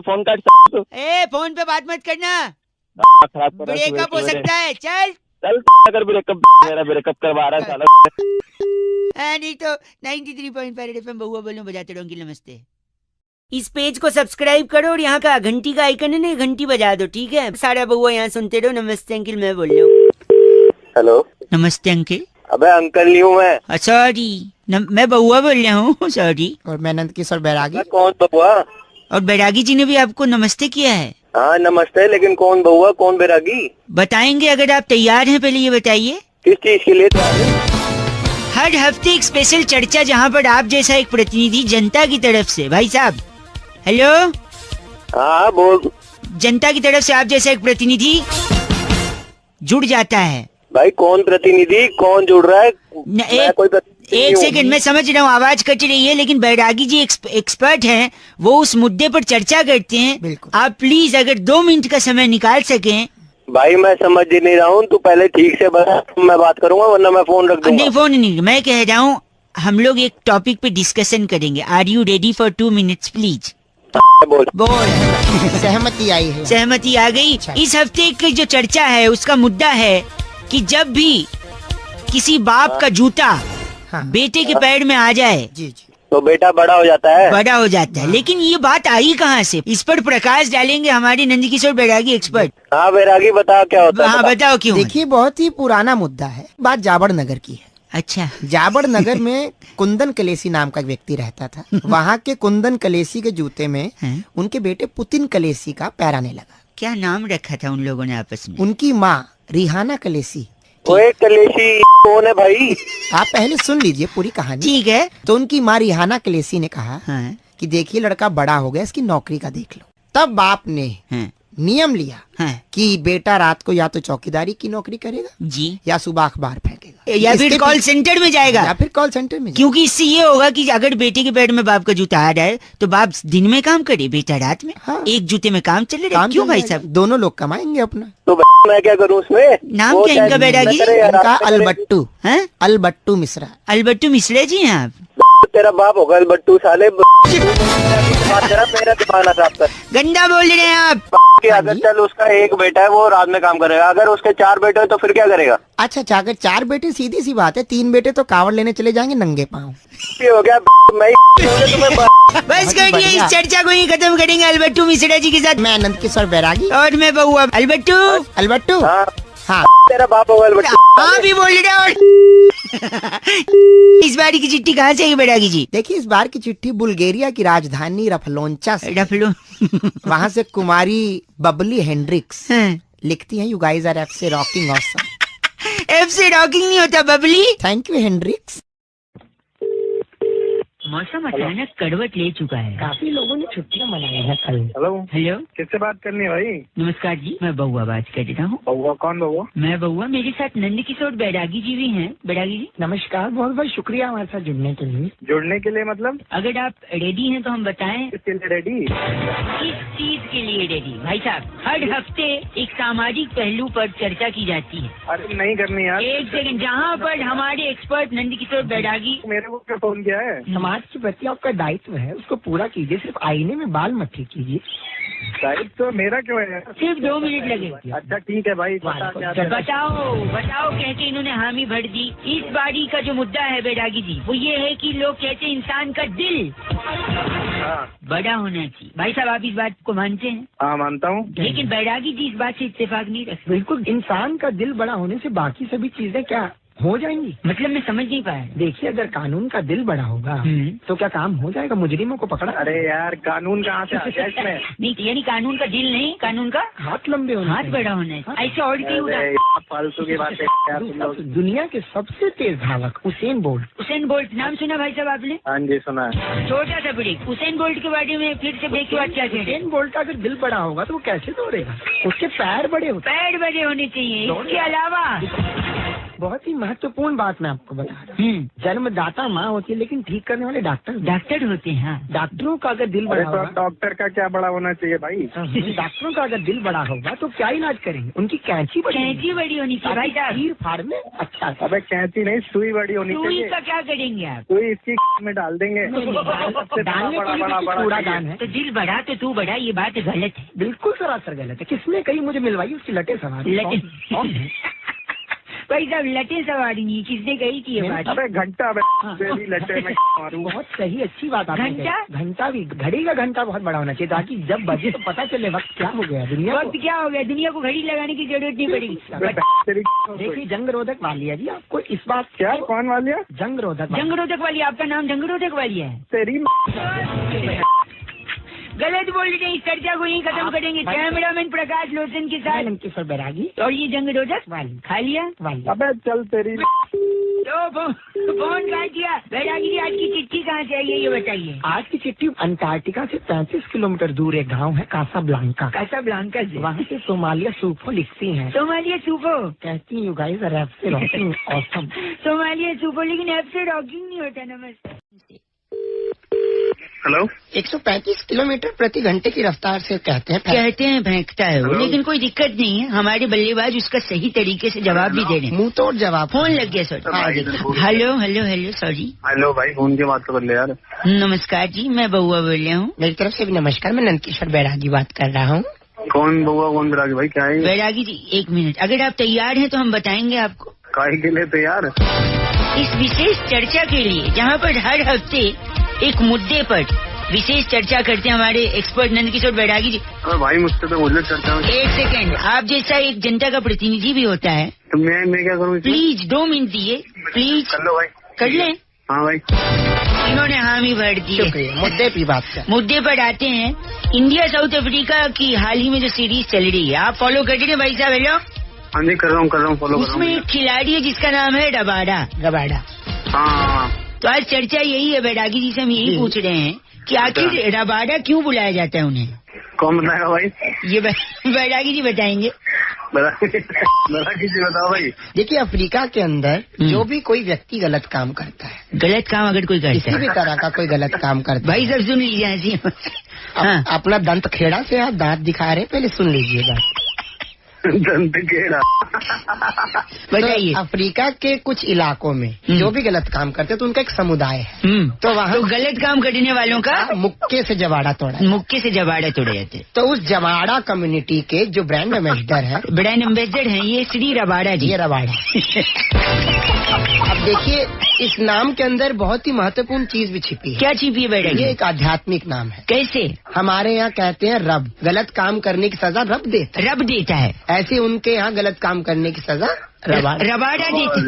फोन काट तो ए फोन पे बात मत करना, खराब कर ब्रेकअप हो सकता है। चल चल अगर ब्रेकअप मेरा ब्रेकअप करवा रहा है साला। नहीं तो 93.5 FM बहुआ बोलूं, बजाते रहो अंकिल नमस्ते। इस पेज को सब्सक्राइब करो और यहाँ का घंटी का आइकन है ना, घंटी बजा दो, ठीक है? सारा बहुआ यहाँ सुनते रहो। नमस्ते अंकिल, मैं बोल रहा हूँ। हेलो, नमस्ते अंकिल। अबे अंकल नहीं हूँ मैं। सॉरी, मैं बहुआ बोल रहा हूँ, सॉरी। और मैं नंद किशोर बैरागी। कौन बउआ? और बैरागी जी ने भी आपको नमस्ते किया है। हाँ नमस्ते, लेकिन कौन बउआ कौन बैरागी? बताएंगे अगर आप तैयार हैं। पहले ये बताइए किस चीज के लिए? हर हफ्ते एक स्पेशल चर्चा जहाँ पर आप जैसा एक प्रतिनिधि जनता की तरफ से, भाई साहब हेलो, हाँ बोल। जनता की तरफ से आप जैसा एक प्रतिनिधि जुड़ जाता है। भाई कौन प्रतिनिधि, कौन जुड़ रहा है? मैं कोई एक सेकंड, मैं समझ रहा हूँ आवाज कट रही है, लेकिन बैरागी जी एक्सपर्ट हैं, वो उस मुद्दे पर चर्चा करते हैं। बिल्कुल। आप प्लीज अगर 2 मिनट का समय निकाल सकें। भाई मैं समझ ही नहीं रहा हूँ, तू पहले ठीक से बता, मैं बात करूंगा वरना मैं फोन रख दूंगा। नहीं फोन नहीं, मैं कह रहा हूँ हम लोग एक टॉपिक पे डिस्कशन करेंगे। Are you ready for 2 minutes please? बोल सहमति आई है। सहमति आ गई। इस हफ्ते की जो चर्चा है उसका मुद्दा है कि जब भी किसी बाप का जूता बेटे के पैर में आ जाए जी तो बेटा बड़ा हो जाता है। बड़ा हो जाता है। लेकिन ये बात आई कहाँ से? इस पर प्रकाश डालेंगे हमारे नंदकिशोर बैरागी एक्सपर्ट। हाँ बैरागी बता क्या होता है? हाँ बताओ क्यों? देखिए, बहुत ही पुराना मुद्दा है। बात जाबड़ नगर की है। अच्छा, जाबड़ नगर में कुंदन कलेसी नाम का एक व्यक्ति रहता था। वहाँ के कुंदन कलेसी के जूते में उनके बेटे पुतिन कलेसी का पैर आने लगा। क्या नाम रखा था उन लोगों ने आपस में? उनकी माँ रिहाना कलेसी। ओए कलेसी कौन है भाई? आप पहले सुन लीजिए पूरी कहानी। ठीक है। तो उनकी माँ रिहाना कलेसी ने कहा कि देखिए लड़का बड़ा हो गया, इसकी नौकरी का देख लो। तब बाप ने नियम लिया कि बेटा रात को या तो चौकीदारी की नौकरी करेगा जी, या सुबह अखबार फेंकेगा, या फिर कॉल सेंटर में जाएगा, या फिर कॉल सेंटर में। क्योंकि इससे ये होगा कि अगर बेटे के पैर में बाप का जूता आ जाए तो बाप दिन में काम करे, बेटा रात में। हाँ। एक जूते में काम चल रहा है। क्यों भाई साहब? दोनों लोग कमाएंगे अपना। तो मैं क्या करूँ उसमें? नाम क्या इनका बैरागी? इनका अलबट्टू है, अलबट्टू मिश्रा। अलबट्टू मिश्रा जी हैं आप? तेरा बाप होगा अलबट्टू साले। मेरा दिमाग ना खराब कर। गंदा बोल रहे हैं आप। अगर चल उसका एक बेटा है वो रात में काम करेगा, अगर उसके 4 बेटे हैं तो फिर क्या करेगा? अच्छा, अगर 4 बेटे सीधी सी बात है, 3 बेटे तो कावड़ लेने चले जाएंगे नंगे पाँव। हो गया मैं तुम्हें बस करिए, इस चर्चा को ही खत्म करेंगे अलबट्टू मिश्रा जी के साथ। मैं नंद किशोर बैरागी और मैं बहुआ अलबट्टू। हाँ तेरा बाप होगा अलबट्टू। हाँ भी बोल रहे और इस बारी की चिट्ठी कहाँ से आई बैरागी जी? देखिए, इस बार की चिट्ठी बुल्गारिया की राजधानी रफलोंचा से। वहाँ से कुमारी बबली हेंड्रिक्स लिखती हैं, यू गाइस आर एफ से रॉकिंग ऑसम। एफ से रॉकिंग नहीं होता बबली। Thank you Hendricks. मौसम अचानक करवट ले चुका है। काफी लोगों ने छुट्टियां मनाई है कल। हेलो, किससे बात करनी है भाई? नमस्कार जी, मैं बहुआ बात कर रहा हूँ। बउआ? कौन बउआ? मैं बहुआ, मेरे साथ नंदकिशोर बैरागी जी भी हैं। बैरागी जी नमस्कार, बहुत बहुत शुक्रिया हमारे साथ जुड़ने के लिए। जुड़ने के लिए मतलब? अगर आप रेडी हैं तो हम बताएं। किसके लिए रेडी? किस चीज के लिए रेडी? भाई साहब, हर हफ्ते एक सामाजिक पहलू पर चर्चा की जाती है। अरे नहीं करनी यार। एक सेकंड, जहाँ पर हमारे एक्सपर्ट नंदकिशोर बैरागी। मेरे को क्या फोन किया है? समाज के प्रति आपका दायित्व है, उसको पूरा कीजिए। सिर्फ आईने में बाल मत ठीक कीजिए। दायित्व तो मेरा क्यों है? सिर्फ 2 मिनट लगेंगे। अच्छा ठीक है भाई, बता क्या है? बताओ कहते इन्होंने हामी भर दी। इस बारी का जो मुद्दा है बैरागी जी, वो ये है कि लोग कहते हैं इंसान का दिल बड़ा होना चाहिए। भाई साहब, आप इस बात को मानते हैं? हाँ मानता हूँ। लेकिन बैरागी जी इस बात से इत्तेफाक नहीं रखते। बिल्कुल, इंसान का दिल बड़ा होने से बाकी सभी चीजें क्या हो जाएंगी? मतलब मैं समझ नहीं पाया। देखिए, अगर कानून का दिल बड़ा होगा तो क्या काम हो जाएगा? मुजरिमों को पकड़ा। अरे यार, कानून कहाँ से आ गया इसमें? नहीं, यानी कानून का दिल नहीं, कानून का हाथ लंबे होने हाथ बड़ा होना है। ऐसे और क्यों होगा? फालतू की बातें यार तुम लोग। दुनिया के सबसे तेज धावक उसेन बोल्ट। उसेन बोल्ट नाम सुना भाई साहब आपने? हाँ जी सुना है। छोटा सा ब्रेक। उसेन बोल्ट के बारे में फिर से ब्रेक के बाद क्या कह रहे हैं? उसेन बोल्ट का अगर दिल बड़ा होगा तो वो कैसे दौड़ेगा? उसके पैर बड़े होते हैं। पैर बड़े होने चाहिए। इसके अलावा बहुत ही महत्वपूर्ण बात मैं आपको बता रहा हूँ। जन्मदाता माँ होती है, लेकिन ठीक करने वाले डॉक्टर होते हैं। डॉक्टरों का अगर दिल बड़ा होगा, डॉक्टर का क्या बड़ा होना चाहिए भाई? डॉक्टरों का अगर दिल बड़ा होगा तो क्या इलाज करेंगे? उनकी कैंची बड़ी होनी चाहिए। चीर फाड़ में अच्छा। अबे कैंची नहीं, सुई बड़ी होनी चाहिए। सुई का क्या करेंगे आप? सुई इसकी में डाल देंगे। डालने के लिए कूड़ा दान है। तो दिल बढ़ा तो तू बढ़ा, ये बात गलत है। बिल्कुल सरासर गलत है। किसने कही मुझे मिलवाई उसकी लटे सवारी? भाई साहब लटे सवारी नहीं, किसने कही थी ये बात? अबे घंटा लटे में मारूं। बहुत सही, अच्छी बात। घंटा भी, घड़ी का घंटा बहुत बड़ा होना चाहिए ताकि जब बजे तो पता चले वक्त क्या हो गया दुनिया। वक्त क्या हो गया? दुनिया को घड़ी लगाने की जरूरत नहीं पड़ेगी। देखिए जंग रोधक वाली है जी, आपको इस बात क्या कौन वाली है? जंग रोधक वाली। आपका नाम जंग रोधक वाली है? तेरी गलत बोल रहे हैं। इस चर्चा को यही खत्म करेंगे। कैमरामैन प्रकाश लोचन के साथ किशोर बैरागी और ये जंग रोधक वाली खा लिया वाली। अबे चल तेरी तो फोन काट दिया। बैरागी जी आज की चिट्ठी कहाँ से आई है ये बताइए। आज की चिट्ठी अंटार्कटिका से 35 किलोमीटर दूर एक गांव है कासाब्लांका से। वहाँ से सोमालिया सूफो लिखती हैं। सोमालिया सूफो कहती you guys are absolutely rocking awesome. Somalia सूफो, लेकिन ऐसे रॉकिंग नहीं होता। नमस्ते। हेलो। 135 किलोमीटर प्रति घंटे की रफ्तार से कहते हैं फेंकता है वो, लेकिन कोई दिक्कत नहीं है। हमारे बल्लेबाज उसका सही तरीके से जवाब भी दे रहे हैं। मुंह तोड़ जवाब। फोन लग गया सर। Hello sorry. हेलो भाई, फोन की बात कर ले यार। नमस्कार जी, मैं बउआ बोल रहा हूँ। मेरी तरफ से भी नमस्कार। मैं नंदकिशोर बैरागी बात कर रहा हूँ। कौन बउआ कौन बैरागी भाई, क्या है? बैरागी जी एक मिनट, अगर आप तैयार हैं तो हम बताएंगे आपको। काहे के लिए तैयार? इस विशेष चर्चा के लिए, जहाँ पर हर हफ्ते एक मुद्दे पर विशेष चर्चा करते हैं हमारे एक्सपर्ट नंदकिशोर बैरागी जी। भाई मुझसे तो मुझे चर्चा में। एक सेकेंड, आप जैसा एक जनता का प्रतिनिधि भी होता है। तो मैं क्या करूँ? प्लीज 2 मिनट दिए प्लीज। कर लो भाई। कर ले। हाँ भाई। इन्होंने हामी भर दी है। मुद्दे पर आते हैं। इंडिया साउथ अफ्रीका की हाल ही में जो सीरीज चल रही है, आप फॉलो कर रहे हैं भाई साहब? हेलो। हाँ जी कर रहा हूँ फॉलो कर रहा हूँ। उसमें एक खिलाड़ी है जिसका नाम है रबाडा। हाँ। तो आज चर्चा यही है, बैरागी जी से हम यही पूछ रहे हैं कि आखिर रबाडा क्यों बुलाया जाता है उन्हें? कौन बताएगा भाई? ये बैरागी जी बताएंगे। बैरागी जी बताओ भाई। देखिए अफ्रीका के अंदर जो भी कोई व्यक्ति गलत काम करता है, गलत काम अगर कोई करता है, किसी भी तरह का कोई गलत काम करता है, भाई सब सुन लीजिए ऐसी। हाँ। अपना दंत खेड़ा से आप दांत दिखा रहे, पहले सुन लीजिएगा। दंत खेड़ा। बताइए। तो अफ्रीका के कुछ इलाकों में जो भी गलत काम करते हैं तो उनका एक समुदाय है। तो वहाँ तो गलत काम करने वालों का मुक्के से जबाड़ा तोड़े जाते। तो उस जबाड़ा कम्युनिटी के जो ब्रांड एम्बेसडर है ये श्री रबाडा जी। ये रबाडा। अब देखिए इस नाम के अंदर बहुत ही महत्वपूर्ण चीज भी छिपी है। क्या छिपी है बैरागी? ये एक आध्यात्मिक नाम है। कैसे? हमारे यहाँ कहते हैं रब, गलत काम करने की सजा रब देता है। ऐसे उनके यहाँ गलत काम करने की सजा रबाडा देती।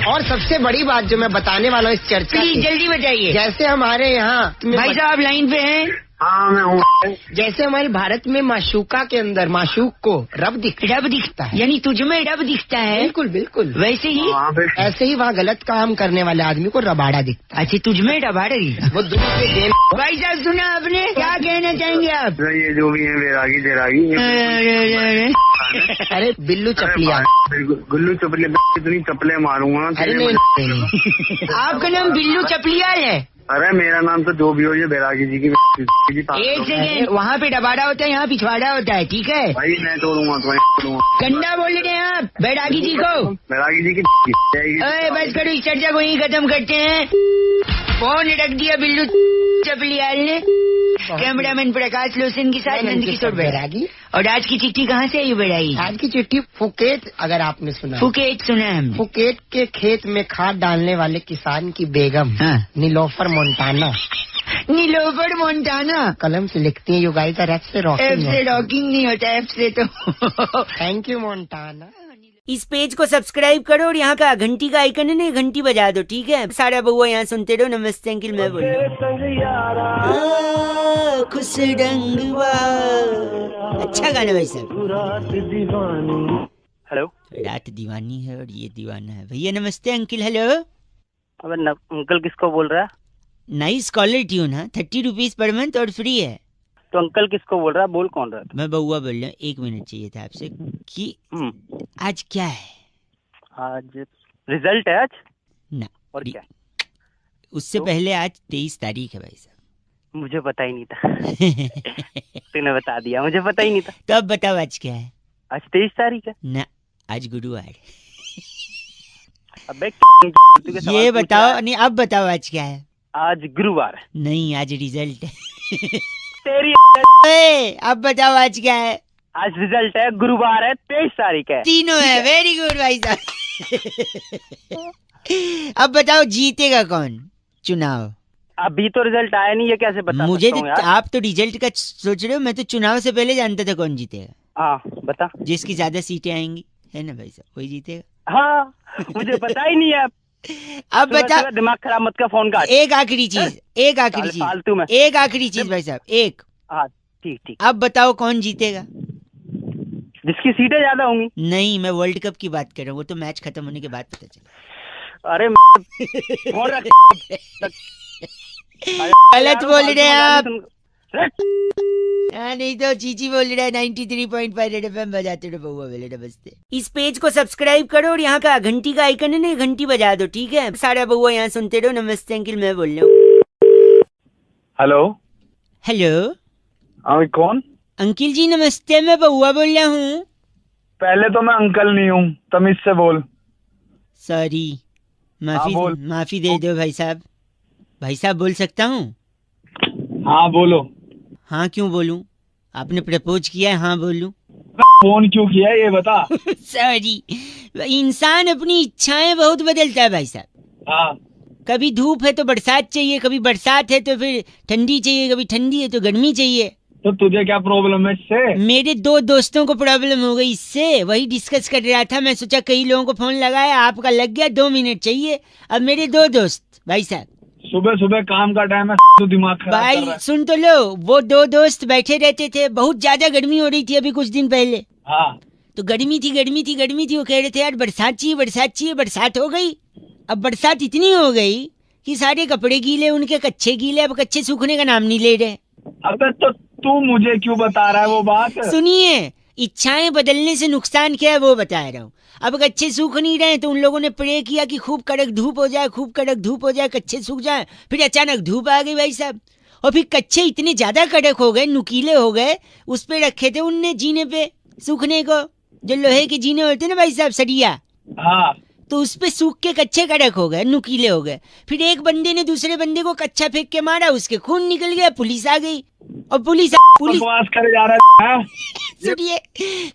और सबसे बड़ी बात जो मैं बताने वाला हूँ इस चर्चा की, जल्दी बताइए। जैसे हमारे यहाँ भाई साहब लाइन पे हैं। हाँ मैं हूँ। जैसे हमारे भारत में माशूका के अंदर माशूक को रब दिखता है, यानी तुझमें रब दिखता है। बिल्कुल वैसे ही ऐसे ही वहाँ गलत काम करने वाले आदमी को रबाडा दिखता है। अच्छा तुझमें रबाडा वो दूसरे गेम। भाई साहब सुना आपने? क्या कहना चाहेंगे आप? ये जो भी है बैरागी अरे बिल्लू चपलिया, गुल्लू चपलिया, इतनी चपले मारूंगा। अरे नहीं। आपका नाम बिल्लू चपलिया है? अरे मेरा नाम तो जो भी हो, ये बैरागी जी की। एक सेकेंड, वहाँ पे डबाड़ा होता है, यहाँ पिछवाड़ा होता है, ठीक है भाई? मैं तोड़ूंगा तो गंदा बोल रहे हैं आप बैरागी जी को। बैरागी जी की। बस करो, इस चर्चा को यही खत्म करते हैं। फोन रख दिया बिल्लू चपलियाल ने। कैमरामैन प्रकाश लोचन के साथ नंदकिशोर बैरागी। और आज की चिट्ठी कहाँ से आई बैरागी? आज की चिट्ठी फुकेत, अगर आपने सुना। फुकेत सुना है हमने। फुकेत के खेत में खाद डालने वाले किसान की बेगम नीलोफर मोन्टाना कलम से लिखती है, यू गाइस आर एफ से रॉकिंग नहीं होता, एफ से तो। Thank you Montana. इस पेज को सब्सक्राइब करो और यहाँ का घंटी का आइकन है ना, घंटी बजा दो, ठीक है? सारा बउआ यहाँ सुनते रहो। नमस्ते अंकिल, मैं बोल रहा हूँ। खुश रंगवा, अच्छा गाना भाई साहब। हेलो। रात दीवानी है और ये दीवाना है। भैया नमस्ते अंकिल। हेलो। अबे अंकल किसको बोल रहा है? नाइस कॉलर ट्यून है, 30 रुपीज पर मंथ और फ्री है। तो अंकल किसको बोल रहा है? बोल कौन रहा है? मैं बउआ बोल रहा हूँ। 1 मिनट चाहिए था आपसे कि आज क्या है? आज रिजल्ट है आज? ना, और क्या? उससे तो? पहले आज 23 तारीख है भाई साहब। मुझे पता ही नहीं था। तूने बता दिया, मुझे पता ही नहीं था। तो अब बताओ आज क्या है? आज 23 तारीख है। ना, आज गुरुवार। अबे तू के सवाल ये पूछ बताओ, रहा है। नहीं अब बताओ आज क्या है? आज गुरुवार है। नहीं, आज रिजल्ट है। तेरी अब बताओ आज क्या है? आज रिजल्ट है, गुरुवार है, 23 तारीख है। तीनों है। वेरी गुड भाई साहब। अब बताओ जीतेगा कौन चुनाव? अभी तो रिजल्ट आया नहीं है, कैसे बता मुझे सकता हूँ यार? आप तो रिजल्ट का सोच रहे हो, मैं तो चुनाव से पहले जानता था कौन जीतेगा। हाँ बता। जिसकी ज्यादा सीटें आएंगी, है ना भाई साहब, वही जीतेगा। हाँ मुझे पता ही नहीं है। अब सुबह बता, सुबह दिमाग खराब मत कर, फोन काट। एक आखिरी चीज, एक आखिरी साले चीज, फालतू में। एक आखिरी चीज भाई साहब, एक। हाँ ठीक ठीक। अब बताओ कौन जीतेगा? जिसकी सीटें ज्यादा होंगी। नहीं, मैं वर्ल्ड कप की बात कर रहा हूँ, वो तो मैच खत्म होने के बाद पता चला। अरे फोन रख। गलत बोल रहे हैं आप। रख। नहीं तो चीची बोल रहा है 93.5 रेड एफएम बजाते रहो बउआ बेले नमस्ते। इस पेज को सब्सक्राइब करो और यहाँ का घंटी का आइकन है ना, घंटी बजा दो, ठीक है? सारा बउआ यहाँ सुनते रहो। नमस्ते अंकिल, मैं बोल रहा हूँ। हेलो। हेलो हाँ कौन? अंकिल जी नमस्ते, मैं बउआ बोल रहा हूँ। पहले तो मैं अंकल नहीं हूँ, तमीज से बोल। सॉरी, हाँ, बोल। माफी दे दो भाई साहब। भाई साहब बोल सकता हूँ? हाँ बोलो। हाँ क्यों बोलूं? आपने प्रपोज किया है, हाँ बोलूं? फोन क्यों किया ये बता। सॉरी, इंसान अपनी इच्छाएं बहुत बदलता है भाई साहब। हाँ कभी धूप है तो बरसात चाहिए, कभी बरसात है तो फिर ठंडी चाहिए, कभी ठंडी है तो गर्मी चाहिए। तो तुझे क्या प्रॉब्लम है इससे? मेरे 2 दोस्तों को प्रॉब्लम हो गई इससे, वही डिस्कस कर रहा था। मैं सोचा कई लोगों को फोन लगाया, आपका लग गया, 2 मिनट चाहिए। अब मेरे 2 दोस्त भाई साहब, सुबह सुबह काम का टाइम है तो दिमाग खराब कर रहा भाई है। सुन तो लो, वो 2 दोस्त बैठे रहते थे, बहुत ज्यादा गर्मी हो रही थी अभी कुछ दिन पहले। हाँ तो गर्मी थी, वो कह रहे थे यार बरसात चाहिए। बरसात हो गई। अब बरसात इतनी हो गई कि सारे कपड़े गीले, उनके कच्चे गीले, अब कच्चे सूखने का नाम नहीं ले रहे। अबे तो तू मुझे क्यों बता रहा है वो बात? सुनिए, इच्छाएं बदलने से नुकसान क्या है वो बता रहा हूँ। अब कच्चे सूख नहीं रहे तो उन लोगों ने प्रे किया कि खूब कड़क धूप हो जाए, कच्चे सूख जाए। फिर अचानक धूप आ गई भाई साहब, और फिर कच्चे इतने ज्यादा कड़क हो गए, नुकीले हो गए, उस पे रखे थे उनने जीने पे सूखने को, जो लोहे के जीने होते ना भाई साहब, सरिया। हाँ तो उस पे सूख के कच्चे कड़क हो गए, नुकीले हो गए। फिर एक बंदे ने दूसरे बंदे को कच्चा फेंक के मारा, उसके खून निकल गया, पुलिस आ गई। और पुलिस बकवास करे जा रहा है। सुनिए,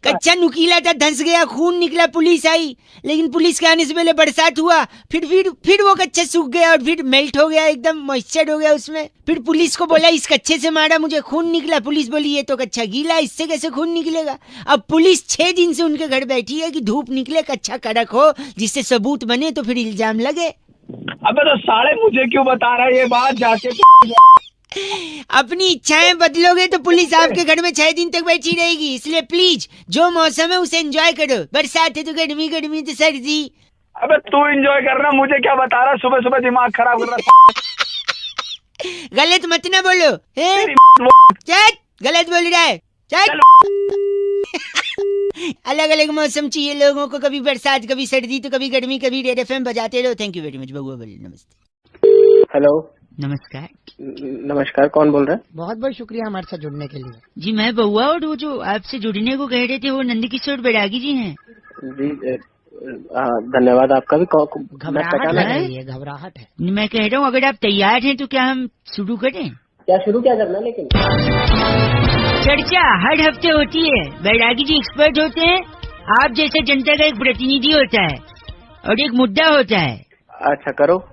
कच्चा नुकीला था, धंस गया, खून निकला, पुलिस आई। लेकिन पुलिस के आने से पहले बरसात हुआ, फिर वो कच्चा सूख गया और फिर मेल्ट हो गया, एकदम मॉइस्चर हो गया उसमें। फिर पुलिस को बोला इस कच्चे से मारा, मुझे खून निकला। पुलिस बोली ये तो कच्चा गीला, इससे कैसे खून निकलेगा? अब पुलिस 6 दिन से उनके घर बैठी है कि धूप निकले, कच्चा कड़क हो, जिससे सबूत बने तो फिर इल्जाम लगे। अबे तो साले मुझे क्यों बता रहा है ये बात? जाके अपनी इच्छाएं बदलोगे तो पुलिस आपके घर में 6 दिन तक बैठी रहेगी। इसलिए प्लीज जो मौसम है उसे एंजॉय करो। बरसात है तो गर्मी, गर्मी तो सर्दी। अबे तू एंजॉय करना, मुझे क्या बता रहा है? सुबह सुबह दिमाग खराब कर रहा है। गलत मत ना बोलो, चल गलत बोल रहा है, चल। अलग अलग मौसम चाहिए लोगों को, कभी बरसात, कभी सर्दी, तो कभी गर्मी, कभी रेड एफएम बजाते रहो। थैंक यू वेरी मच बउआ बोले नमस्ते। हेलो नमस्कार। नमस्कार, कौन बोल रहा है? बहुत बहुत शुक्रिया हमारे साथ जुड़ने के लिए। जी मैं बउआ, और वो जो आपसे जुड़ने को कह रहे थे वो नंदकिशोर बैरागी जी हैं। जी धन्यवाद आपका भी। घबराहट लग रही है, घबराहट है। मैं कह रहा हूँ अगर आप तैयार हैं तो क्या हम शुरू करें? क्या शुरू क्या करना है? लेकिन चर्चा हर हफ्ते होती है, बैरागी जी एक्सपर्ट होते हैं, आप जैसे जनता का एक प्रतिनिधि होता है और एक मुद्दा होता है। अच्छा करो।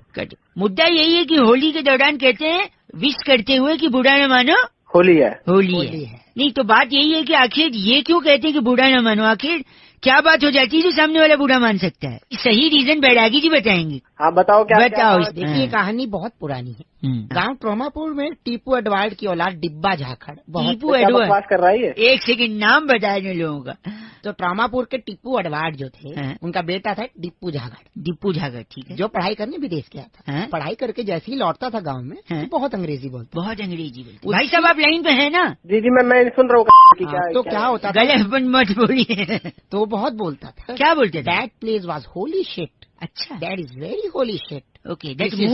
मुद्दा यही है कि होली के दौरान कहते हैं विश करते हुए कि बुरा न मानो होली है। होली है। नहीं तो बात यही है कि आखिर ये क्यों कहते हैं कि बुरा न मानो? आखिर क्या बात हो जाती है जो सामने वाला बुरा मान सकता है? सही रीजन बैरागी जी बताएंगे। हाँ बताओ क्या? बताओ। देखिए कहानी बहुत पुरानी है। गांव ट्रोमापुर में टीपू एडवर्ड की औलाद डिब्बा झाखड़ टीपू एडवर्ड कर रहा है। एक सेकंड नाम बताए लोगों का। तो ट्रामापुर के टिप्पू अडवाड जो थे, हाँ। उनका बेटा था डिप्पू झागड़। डिप्पू झागड़, ठीक है। जो पढ़ाई करने विदेश गया था। हाँ। पढ़ाई करके जैसे ही लौटता था गांव में, हाँ। बहुत अंग्रेजी बोलता। बहुत अंग्रेजी बोलते। भाई साहब आप लाइन पे है ना? जी जी मैं सुन रहा हूँ कि क्या तो क्या होता था, गलत मत बोलिए। तो बहुत बोलता था। क्या बोलते थे? That place was holy shit. अच्छा, that is very holy shit. Okay, that This is-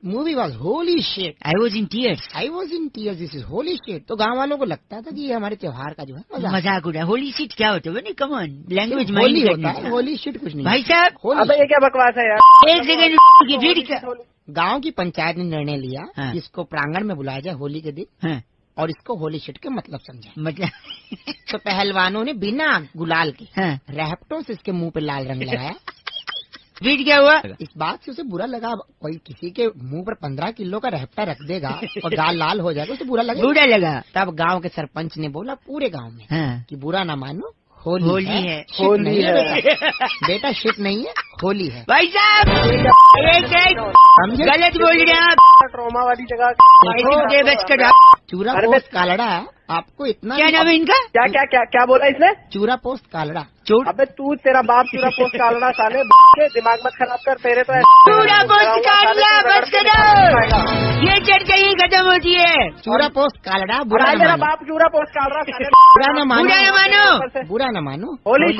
movie was holy shit. I was in tears. I was in tears, this is holy shit. तो गांव वालों को लगता था कि ये हमारे त्योहार का जो है मजाक उड़ा। होली सीट क्या होता है? Come on, language Holi mind होता है, होली शिट कुछ नहीं। भाई साहब होली अबे ये क्या बकवास है यार। एक सेकंड की भीड़ का। गांव की पंचायत ने निर्णय लिया हाँ। कि इसको प्रांगण में बुलाया जाए होली के दिन, हाँ, और इसको होली शिट के मतलब समझाए। मतलब तो पहलवानों ने बिना गुलाल के हाँ, रैप्टों से इसके मुंह पे लाल रंग लगाया। भीड़ क्या हुआ? इस बात से उसे बुरा लगा। कोई किसी के मुंह पर 15 किलो का रैप्टा रख देगा और गाल लाल हो जाएगा, उसे बुरा लगेगा। बुरा लगा। तब गांव के सरपंच ने बोला पूरे गांव में हाँ, कि बुरा ना मानो, होली है। शिट नहीं है बेटा। बेटा शिट नहीं है, होली है। भाई साहब एक समझे? गलत बोल रहे हैं आप। ट्रॉमा वाली जगह ऐसे बच कर चूरा अरे पोस्ट कालड़ा, आपको इतना क्या नाम है इनका? क्या क्या क्या क्या बोला इसने? चूरा पोस्ट कालड़ा। चोर अबे तू तेरा बाप चूरा पोस्ट कालना साले के दिमाग मत खराब कर। तेरे तो चूरा पोस्ट कालड़ा बच करो। ये चर्चा ही खत्म होती है। चूरा पोस्ट कालड़ा, बुरा न तेरा मानो। बाप चूरा पोस्ट काल रहा साले। बुरा न मानो, बुरा न मानो। बुरा न मानो। होली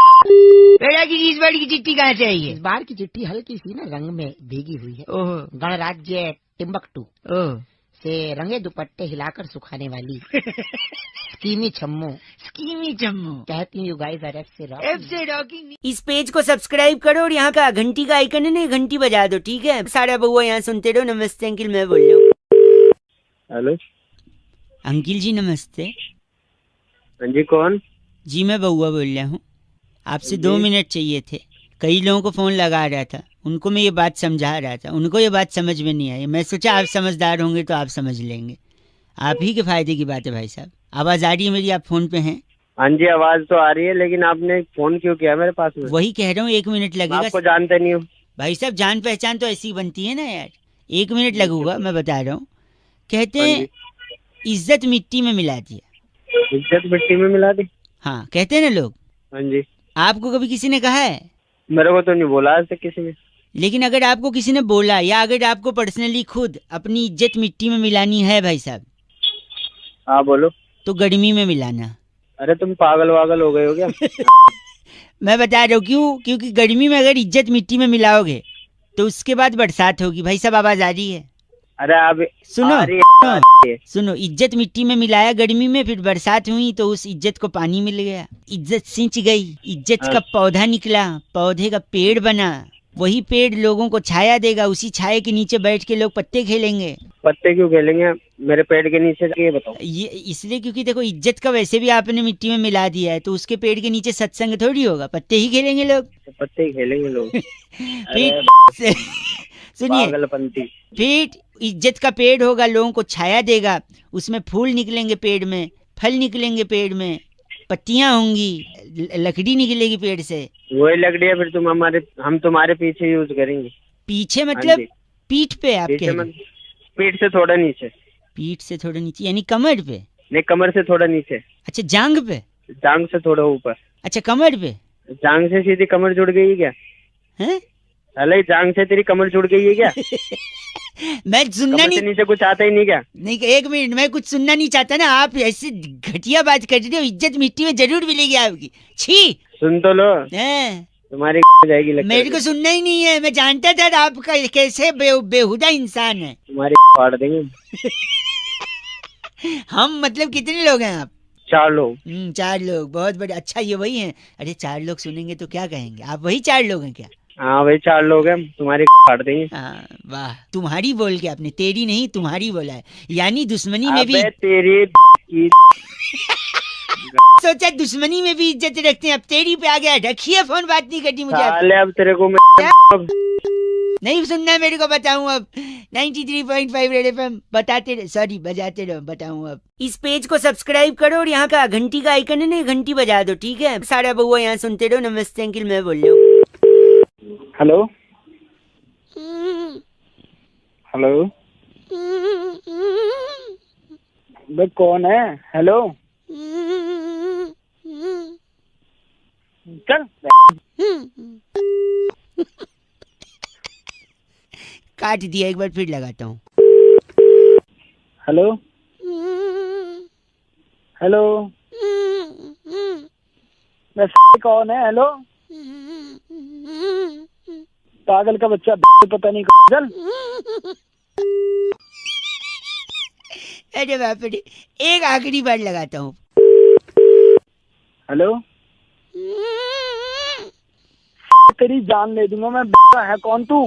बेटा की इस बार की चिट्ठी कहाँ से आई इस है? बार की चिट्ठी हल्की सी ना रंग में भीगी हुई है। ओह गणराज्य टिम्बकटू ओह, से रंगे दुपट्टे हिलाकर सुखाने वाली स्कीमी छम्मो स्कीमी जम्मू। कहती हूँ, यू गाइस आर एफ से रॉकिंग। इस पेज को सब्सक्राइब करो और यहाँ का घंटी का आइकन है ना, घंटी बजा दो, ठीक है? सारा बउआ यहाँ सुनते रहो। नमस्ते अंकिल, मैं बोल रहा हूँ। हेलो अंकिल जी नमस्ते। हाँ जी कौन? जी मैं बउआ बोल रहा हूँ। आपसे 2 मिनट चाहिए थे। कई लोगों को फोन लगा रहा था, उनको मैं ये बात समझा रहा था, उनको ये बात समझ में नहीं आई। मैं सोचा आप समझदार होंगे तो आप समझ लेंगे। आप ही के फायदे की बात है भाई साहब। आवाज आ रही है मेरी? आप फोन पे हैं? हाँ जी आवाज तो आ रही है, लेकिन आपने फोन क्यों किया मेरे पास में? वही कह रहा हूँ, 1 मिनट मैं लगेगा। आपको जानते नहीं हूँ। भाई साहब जान पहचान तो ऐसी बनती है ना यार। 1 मिनट लगूगा, मैं बता रहा हूँ। कहते हाँ हैं इज्जत मिट्टी में मिला दिया। इज्जत मिट्टी में मिला दी? हाँ कहते हैं ना लोग। हाँ जी। आपको कभी किसी ने कहा है? मेरे को तो नहीं बोला आज तक किसी ने। लेकिन अगर आपको किसी ने बोला, या अगर आपको पर्सनली खुद अपनी इज्जत मिट्टी में मिलानी है भाई साहब, हाँ बोलो। तो गर्मी में मिलाना। अरे तुम पागल वागल हो गए हो क्या? मैं बता रहा हूँ क्यों। क्योंकि गर्मी में अगर इज्जत मिट्टी में मिलाओगे तो उसके बाद बरसात होगी। भाई साहब आवाज आ रही है? अरे आप सुनो आ रही है। सुनो, इज्जत मिट्टी में मिलाया गर्मी में, फिर बरसात हुई तो उस इज्जत को पानी मिल गया, इज्जत सिंच गई, इज्जत का पौधा निकला, पौधे का पेड़ बना। वही पेड़ लोगों को छाया देगा, उसी छाया के नीचे बैठ के लोग पत्ते खेलेंगे। पत्ते क्यों खेलेंगे मेरे पेड़ के नीचे? ये बताओ। ये इसलिए क्योंकि देखो इज्जत का वैसे भी आपने मिट्टी में मिला दिया है, तो उसके पेड़ के नीचे सत्संग थोड़ी होगा, पत्ते ही खेलेंगे लोग। तो पत्ते ही खेलेंगे लोग। फिर सुनिए, पागलपंती। फिर इज्जत का पेड़ होगा, लोगों को छाया देगा, उसमें फूल निकलेंगे पेड़ में, फल निकलेंगे पेड़ में, पत्तियां होंगी, लकड़ी निकलेगी पेड़ से। वही लकड़ी है फिर हम तुम्हारे पीछे यूज करेंगे। पीछे हाँ मतलब जी। पीठ पे? आप पीछे कह रहे मत, हैं? पीठ से थोड़ा नीचे। पीठ से थोड़ा नीचे यानी कमर पे? नहीं कमर से थोड़ा नीचे। अच्छा जांग पे? जांग से थोड़ा ऊपर। अच्छा कमर पे? जांग से सीधी कमर जुड़ गई है क्या? हैं? अरे जांग से तेरी कमर जुड़ गई है क्या? मैं सुनना कमर नहीं। से नीचे कुछ आता ही नहीं क्या? नहीं 1 मिनट, मैं कुछ सुनना नहीं चाहता ना। आप ऐसे घटिया बात कर रहे हो। इज्जत मिट्टी में जरूर मिलेगी आपकी। छी। सुन तो लो, हैं? तुम्हारी जाएगी लगता है। मेरे को सुनना ही नहीं है। मैं जानता था आपका कैसे बेहुदा इंसान है। तुम्हारी फाड़ देंगे। हम मतलब कितने लोग हैं आप? 4 लोग। 4 लोग, बहुत बड़े। अच्छा ये वही हैं? अरे 4 लोग सुनेंगे तो क्या कहेंगे? आप वही 4 लोग हैं क्या? हाँ वही 4 लोग हैं। तुम्हारी फाड़ देंगे। हाँ वाह, तुम्हारी बोल के आपने तेरी नहीं तुम्हारी बोला है, यानी दुश्मनी में भी। अबे तेरी की सोचा दुश्मनी में भी इज्जत रखते हैं, अब तेरी पे आ गया। रखिए फोन, बात नहीं करनी मुझे। साले अब तेरे को नहीं सुनना है मेरे को, बताऊं अब। 93.5 रेड एफएम बताते रहो, सॉरी बजाते रहो, बताऊं अब। इस पेज को सब्सक्राइब करो और यहाँ का घंटी का आइकन है ना, घंटी बजा दो, ठीक है? सारा बउआ यहाँ सुनते रहो। नमस्ते अंकिल, मैं बोल रहा हूँ। हेलो हेलो बे कौन है? हेलो चल काट दिया, एक बार फिर लगाता हूँ। हेलो हेलो कौन है? हेलो पागल का बच्चा पता नहीं चल। अरे बाप रे, एक आखिरी बार लगाता हूँ। हेलो तेरी जान ले दूंगा मैं। है कौन तू?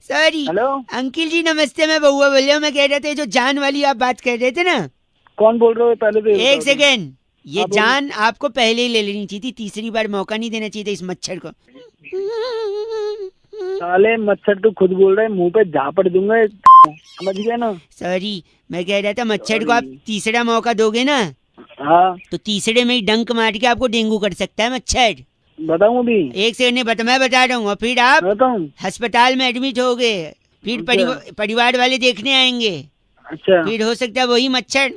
सॉरी हेलो अंकिल जी नमस्ते, मैं बउआ बोल रहा हूँ। मैं कह रहे थे जो जान वाली आप बात कर रहे थे ना। कौन बोल रहे हो? पहले तो एक सेकेंड, ये हाँ, बोलो। जान आपको पहले ही ले लेनी चाहिए थी, तीसरी बार मौका नहीं देना चाहिए था इस मच्छर को। साले मच्छर तू खुद बोल रहे, मुंह पे झापड़ दूंगा, समझ गया ना? सॉरी, मैं कह रहा था मच्छर को आप तीसरा मौका दोगे ना हाँ तो तीसरे में ही डंक मार के आपको डेंगू कर सकता है मच्छर। बताऊं अभी? एक सेकंड नहीं बता, मैं बता रहा हूँ। और फिर आप बताऊं? अस्पताल में एडमिट हो गए, फिर परिवार वाले देखने आएंगे, अच्छा फिर हो सकता है वही मच्छर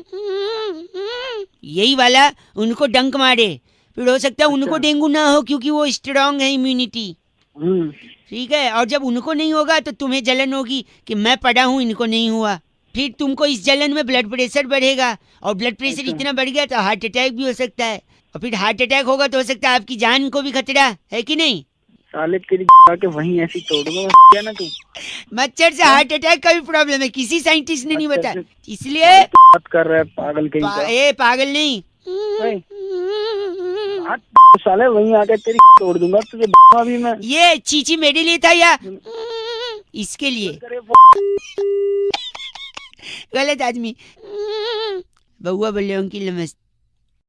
यही वाला उनको डंक मारे, फिर हो सकता है उनको डेंगू ना हो क्योंकि वो स्ट्रांग है इम्यूनिटी। ठीक है, और जब उनको नहीं होगा तो तुम्हें जलन होगी कि मैं पड़ा हूँ इनको नहीं हुआ, फिर तुमको इस जलन में ब्लड प्रेशर बढ़ेगा, और ब्लड प्रेशर इतना बढ़ गया तो हार्ट अटैक भी हो सकता है, और फिर हार्ट अटैक होगा तो हो सकता है आपकी जान को भी खतरा है कि नहीं। साले तेरी के वहीं ऐसी तोड़ दूंगा क्या ना तू। मच्छर से हार्ट अटैक का भी प्रॉब्लम है, किसी साइंटिस्ट ने नहीं बताया, इसलिए बात कर रहा है पागल कहीं का। ए पागल नहीं, साले वहीं आके तेरी तोड़ दूंगा तुझे अभी मैं। ये चीची मेरे लिए था या इसके लिए? गलत आदमी। बउआ बोल रहे हो अंकिल नमस्ते।